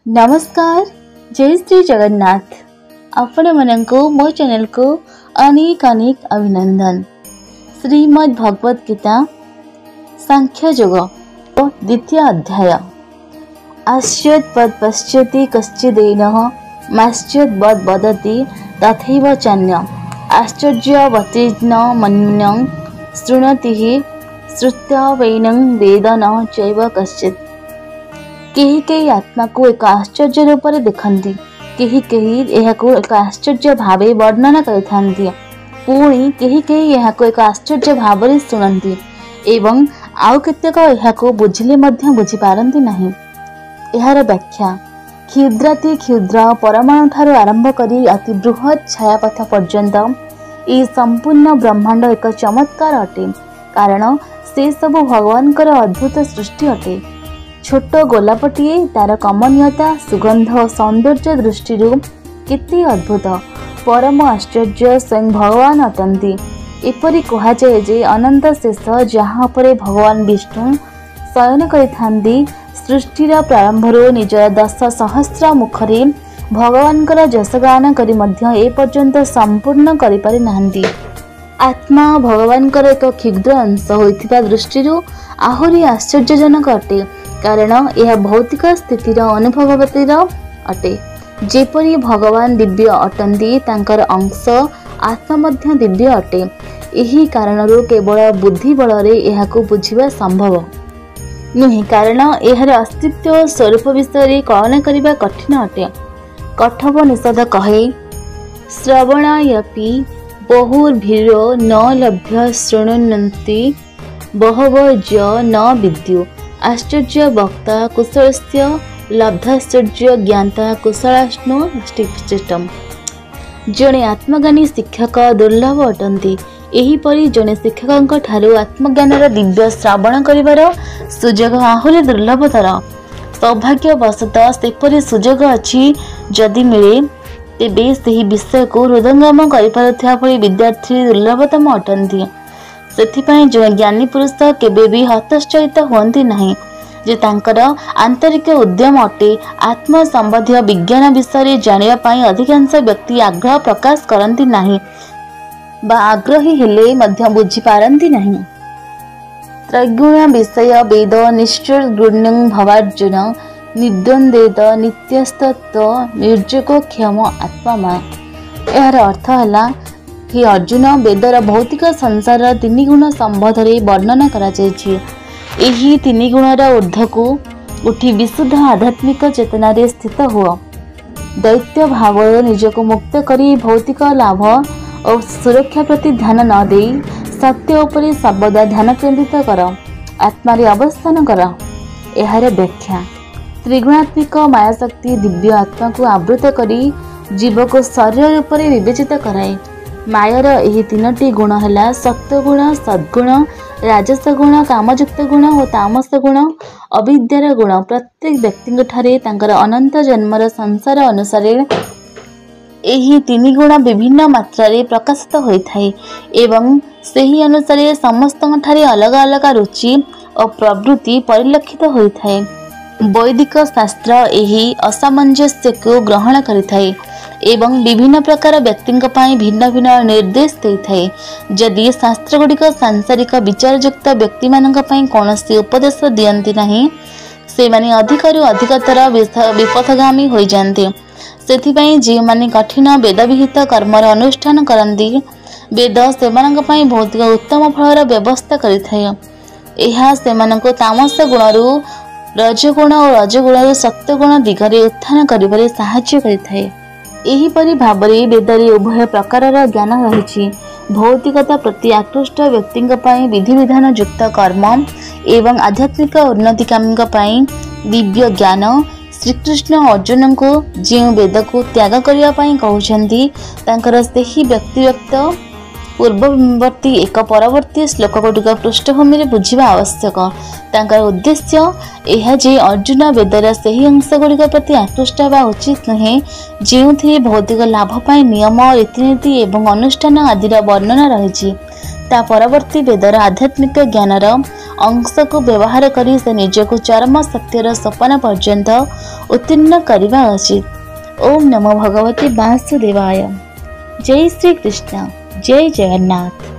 नमस्कार, जय श्री जगन्नाथ। आपण मनंको मो चैनल को अनेक अनेक अभिनंदन। श्रीमद् भगवत गीता सांख्य योग द्वितीय अध्याय। आश्चर्यवत् वद पश्यति कश्चिदेनः माश्चर्यवत् वद वदति तथैव चान्य आश्चर्यवतीर्न मन्यं शृणोति श्रुत्वा वैनं वेद न चैव कश्चित्। केही केही आत्मा को एक आश्चर्य रूप में देखती, केही केही एक आश्चर्य भाव वर्णना करथांती, पुणी केही केही एक आश्चर्य भाव शुणती एवं आउ केतेक एहाको बुझिले मध्य बुझी पारंती नहीं। एहार व्याख्या क्षुद्राति क्षुद्र परमाणु ठारू आरंभ करी अति बृहत छायापथ पर्यंत ये संपूर्ण ब्रह्मांड एक चमत्कार अटे, कारण से सबु भगवानकर अद्भुत सृष्टि अटे। छोट गोलापटिए तार कमनीयता सुगंध और सौंदर्य दृष्टि केते अद्भुत, परम आश्चर्य स्वयं भगवान अटंती। एपरी कहा जाए जे अनंत शेष जहाँ पर भगवान विष्णु शयन करिथांती, सृष्टिर प्रारंभरू निजर 10 सहस्र मुखरे भगवानकर जसगान करी मध्य ए पर्यंत संपूर्ण करि पारि नाहंती। आत्मा भगवानकर एक क्षुद्र अंश होइथिबा दृष्टिरू आहुरी आश्चर्यजनक अटे, कारण यह भौतिक स्थितिर अनुभवतीर अटे। जेपरी भगवान दिव्य अटंती, तांकर अंश आत्मा मध्य दिव्य अटे। यही कारणरू केवल बुद्धि बल रे एहाको बुझिबा संभव नुहे, कारण एहार अस्तित्व स्वरूप विषय कल्पना करिबा कठिन अटे। कठोपनिषद कहे, श्रवणायपि बहुर्भिरो न लभ्य शृण्वन्ति बहव ज न विद्यु आश्चर्य वक्ता कुशलस्य लब्धाश्चर्य ज्ञाता कुशलाश्नो चिष्टम। जड़े आत्मज्ञानी शिक्षक दुर्लभ अटंती, एहीपरि जड़े शिक्षक ठारू आत्मज्ञानर दिव्य श्रवण करिवार सुजोग आहुरी दुर्लभतर। सौभाग्यवशतः सेपरि सुजोग अछि, जदि मिले तेबे ସେହି विषय को हृदयंगम करिपारुथिबा परि विद्यार्थी दुर्लभतम अटंती। सेथिपाई जड़े ज्ञानी पुरुष केबे भी हतोत्साहित हुअन्ति नहीं, जे तांकर आंतरिक उद्यम अटे। आत्म संबंधी विज्ञान विषय जानिबा पाई अधिकांश व्यक्ति आग्रह प्रकाश करन्ति नहीं, बा आग्रही हेले मध्य बुझी पारन्ति नहीं। त्रैगुण विषय वेद निश्चय गुण्यं भवार्जुन निर्द्वंदेत नित्यस्तत्व निर्जोग क्षम आत्मा। यार अर्थ है, हे अर्जुन, वेदर भौतिक संसार 3 गुण संबंध वर्णना करा जायछि। एही 3 गुणर ऊर्ध्व को उठी विशुद्ध आध्यात्मिक चेतना रे स्थित हुआ। दैत्य भाव निजको मुक्त करी भौतिक लाभ और सुरक्षा प्रति ध्यान न देई सत्य उपरे सर्वदा ध्यान केंद्रित कर, आत्मा रे अवस्थान कर। एहार व्याख्या त्रिगुणात्मिक माया शक्ति दिव्य आत्मा को आवृत करी जीव को शरीर रूप में विवेचित कराए। मायार यही 3टी गुण है सत्वगुण, सद्गुण, राजस गुण, कामयुक्त गुण और तामस गुण, अविद्यार गुण। प्रत्येक व्यक्ति ठारे तांकर अनंत जन्मर संसार अनुसार यही 3 गुण विभिन्न मात्रा प्रकाशित होता है एवं सही अनुसार समस्त ठारे अलग अलग रुचि और प्रवृत्ति परिलक्षित होता है। वैदिक शास्त्र यही असामंजस्य को ग्रहण करिथाए एवं विभिन्न प्रकार व्यक्तिंक पाई भिन्न भिन्न निर्देश देइथाए। जदि शास्त्र गुड़िक सांसारिक विचारयुक्त व्यक्ति मानक पाई कौनसी उपदेश दियंती नहीं, से माने अधिकरु अधिकतर विपथगामी हो जाते। सेथिपाई जे माने कठिन वेद विहित कर्मर अनुष्ठान करती, वेद सेमानक पाई भौतिक उत्तम फलर व्यवस्था करिथाए। एहा सेमानको तामस गुणरू रजगुण और रजगुण सत्वगुण दिगरे उत्थान करिबारे साहाय्य करिथाए। एहीपरि भावरे वेदरे उभय प्रकारर ज्ञान रहिछि। भौतिकता प्रति आकृष्ट व्यक्तिंक पाई विधि विधान युक्त कर्म एवं आध्यात्मिक उन्नतिकामींक पाई दिव्य ज्ञान। श्रीकृष्ण अर्जुन को जो वेद को त्याग करने कहउछंती, तांकर सेही व्यक्तिगत ପୂର୍ବବର୍ତ୍ତୀ ଏକ ପରବର୍ତ୍ତୀ ଶ୍ଲୋକ ଗୁଡ଼ିକ ପୃଷ୍ଠଭୂମିରେ ବୁଝିବା ଆବଶ୍ୟକ। ତାଙ୍କର ଉଦ୍ଦେଶ୍ୟ ଏହା ଯେ ଅର୍ଜୁନ ବେଦର ସେହି ଅଂଶ ଗୁଡ଼ିକ ପ୍ରତି ଆକୃଷ୍ଟ ହେବା ଉଚିତ ନୁହେଁ ଯେଉଁଥିରେ ଭୌତିକ ଲାଭ ପାଇଁ ନିୟମ, ରୀତିନୀତି ଏବଂ ଅନୁଷ୍ଠାନ ଆଦିର ବର୍ଣ୍ଣନା ରହିଛି। ତା ପରବର୍ତ୍ତୀ ବେଦର ଆଧ୍ୟାତ୍ମିକ ଜ୍ଞାନର ଅଂଶକୁ ବ୍ୟବହାର କରି ସେ ନିଜକୁ ଚରମ ସତ୍ୟର ସୋପାନ ପର୍ଯ୍ୟନ୍ତ ଉତ୍ତୀର୍ଣ୍ଣ କରିବା ଉଚିତ। ଓಂ ନମୋ ଭଗବତେ ବାସୁଦେବାୟ। ଜୟ ଶ୍ରୀ କୃଷ୍ଣ। ଜୟ ଜଗନ୍ନାଥ।